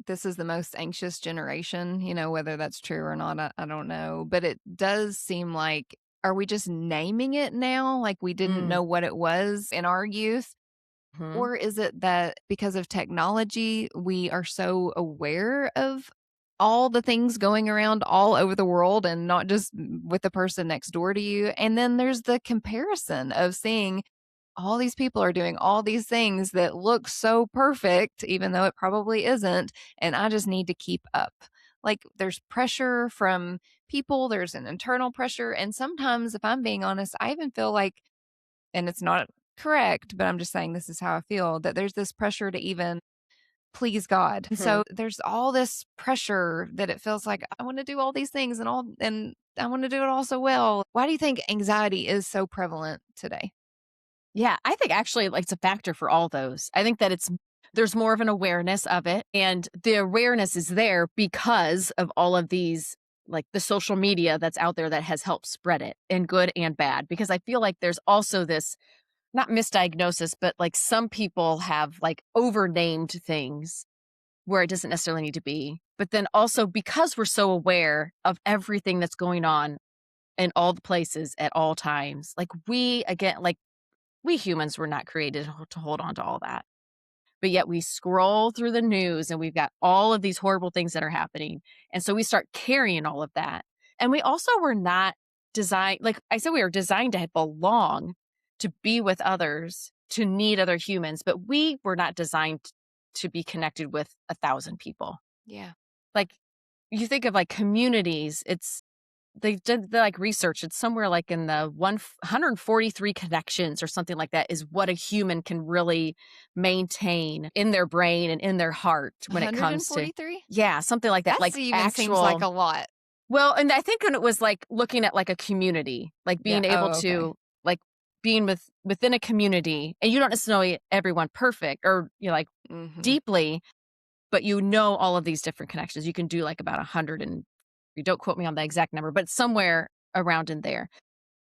this is the most anxious generation, whether that's true or not, I don't know. But it does seem like, are we just naming it now? Like we didn't Mm. know what it was in our youth? Mhm. Or is it that because of technology, we are so aware of all the things going around all over the world and not just with the person next door to you? And then there's the comparison of seeing all these people are doing all these things that look so perfect, even though it probably isn't. And I just need to keep up. Like there's pressure from people, there's an internal pressure. And sometimes, if I'm being honest, I even feel like, and it's not correct, but I'm just saying this is how I feel, that there's this pressure to even please God. Mhm. So there's all this pressure that it feels like I want to do all these things and I want to do it all so well. Why do you think anxiety is so prevalent today? Yeah, I think actually, like, it's a factor for all those. I think that there's more of an awareness of it, and the awareness is there because of all of these, like, the social media that's out there that has helped spread it in good and bad, because I feel like there's also this, not misdiagnosis, but, like, some people have, like, overnamed things where it doesn't necessarily need to be. But then also because we're so aware of everything that's going on in all the places at all times, like, we again, like, we humans were not created to hold on to all that. But yet we scroll through the news and we've got all of these horrible things that are happening. And so we start carrying all of that. And we also were not designed, like I said, we were designed to belong, to be with others, to need other humans, but we were not designed to be connected with 1,000 people. Yeah. Like, you think of like communities, they did the, like, research, it's somewhere, like, in the 143 connections or something like that is what a human can really maintain in their brain and in their heart when it comes to. 143? Yeah, something like that, That like, even seems like actual. a lot. Well, and I think when it was, like, looking at, like, a community, like, Yeah. being able Oh, okay. to, like, being within a community, and you don't necessarily everyone perfect or, like, Mhm. deeply, but you know all of these different connections. You can do, like, about 100, and you don't quote me on the exact number, but somewhere around in there.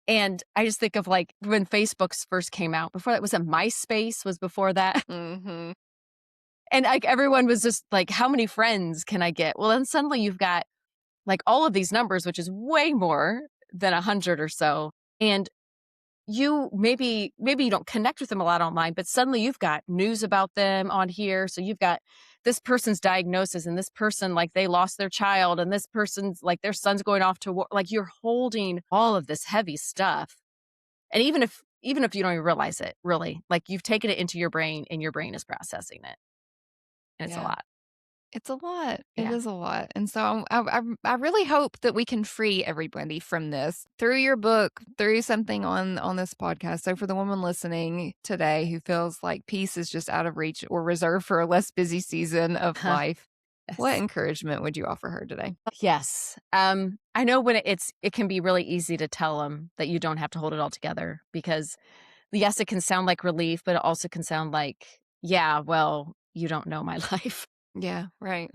And I just think of, like, when Facebook's first came out, before that was it MySpace was before that? Mhm. And, like, everyone was just like, "How many friends can I get?" Well, then suddenly you've got, like, all of these numbers, which is way more than 100 or so, and you maybe you don't connect with them a lot online, but suddenly you've got news about them on here. So you've got this person's diagnosis, and this person, like, they lost their child, and this person's, like, their son's going off to war. Like, you're holding all of this heavy stuff. And even if you don't even realize it, really, like, you've taken it into your brain and your brain is processing it. And it's a Yeah. lot. It's a lot. It Yeah. is a lot. And so I really hope that we can free everybody from this through your book, through something on this podcast. So for the woman listening today who feels like peace is just out of reach or reserved for a less busy season of Huh. life, what Yes. encouragement would you offer her today? Yes. I know when it can be really easy to tell them that you don't have to hold it all together, because yes, it can sound like relief, but it also can sound like, yeah, well, you don't know my life. Yeah, right.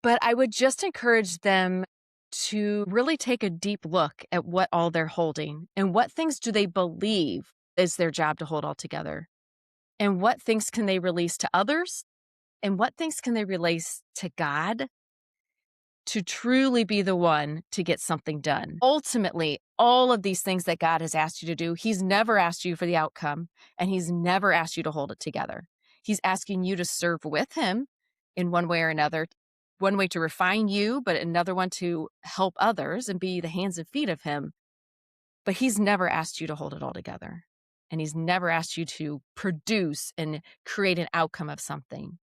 But I would just encourage them to really take a deep look at what all they're holding, and what things do they believe is their job to hold all together, and what things can they release to others, and what things can they release to God to truly be the one to get something done. Ultimately, all of these things that God has asked you to do, He's never asked you for the outcome, and He's never asked you to hold it together. He's asking you to serve with Him in one way or another. One way to refine you, but another one to help others and be the hands and feet of Him. But He's never asked you to hold it all together. And He's never asked you to produce and create an outcome of something.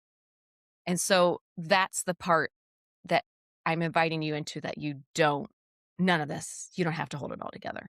And so that's the part that I'm inviting you into, that you don't, none of this, you don't have to hold it all together.